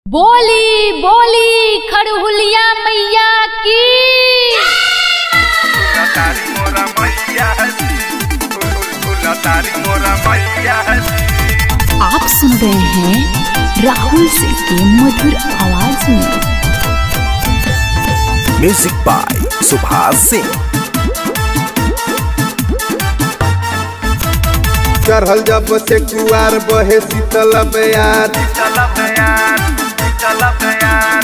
बोली बोली खड़हुलिया मैया की। आप सुन रहे हैं राहुल सिंह के मधुर आवाज में। Music by Subhash Singh. चढ़ल जब से कुआर बहे शीतल बयार,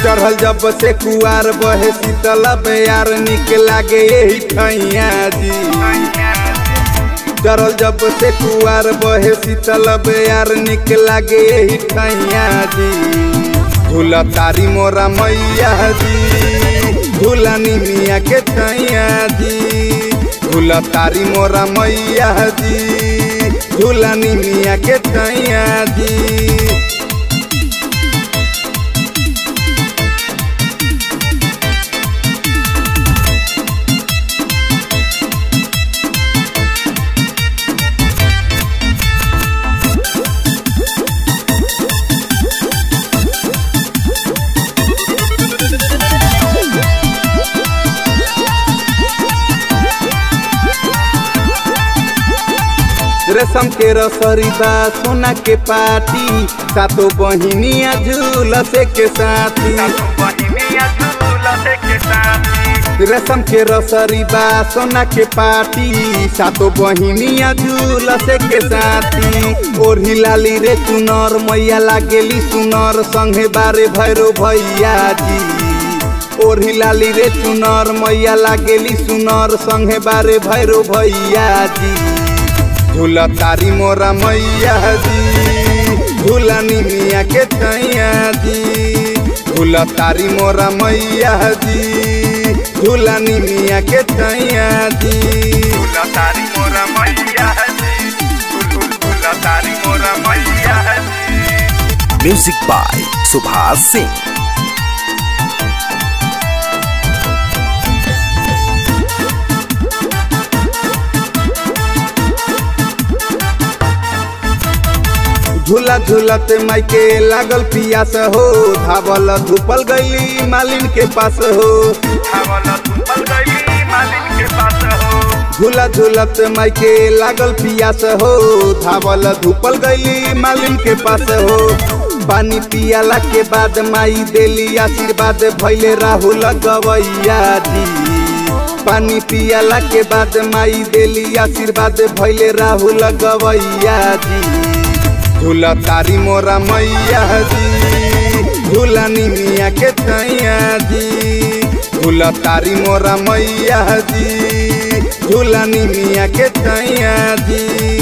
चढ़ल जब से कुआर बहे शीतल बयार, निक लागे यही ठैया जी। चढ़ल जब से कुआर बहे शीतल बयार, निक लागे यही ठैया जी। झूला तारी मोरा मैया जी, झूला निमिया के ठैया जी। झूला तारी मोरा मैया जी, झूला निमिया के ठैया जी। रेशम के रसरी बा सोना के पाटी, सातो बहिनिया झूलसे के साथी। रेशम के रसरी बा सोना के पाटी, सातो बहिनिया झूलसे के साथी। ओढ़ी लाली रे चुनर मैया लागेली सुनर, संगे बारे भैरो भैया जी। ओढ़ी लाली रे चुनर मैया लागेली सुनर, संगे बारे भैरो भैया जी। झूला तारी मोरा मैया जी, झूला निमिया के ठैया जी। झूला तारी मोरा मैया जी, झूला निमिया के ठैया जी। झूला तारी मोरा मैया जी, झूला तारी मोरा मैया जी। Music by Subhash Singh. झूला झूलत मायके लागल पियास हो, धावल धुपल गईली मालिन के पास हो। झूला झूलत मायके लागल पियास हो, धावल धुपल गईली मालिन के पास हो। पानी पियाला के बाद माई देली आशीर्वाद, भैले राहुल गवैया जी। पानी पियाला के बाद माई देली आशीर्वाद, भैले राहुल गवैया जी। झूला तारी मोरा मैया जी, झूला निमिया के ठैया जी। झूला तारी मोरा मैया जी, झूला निमिया के ठैया जी।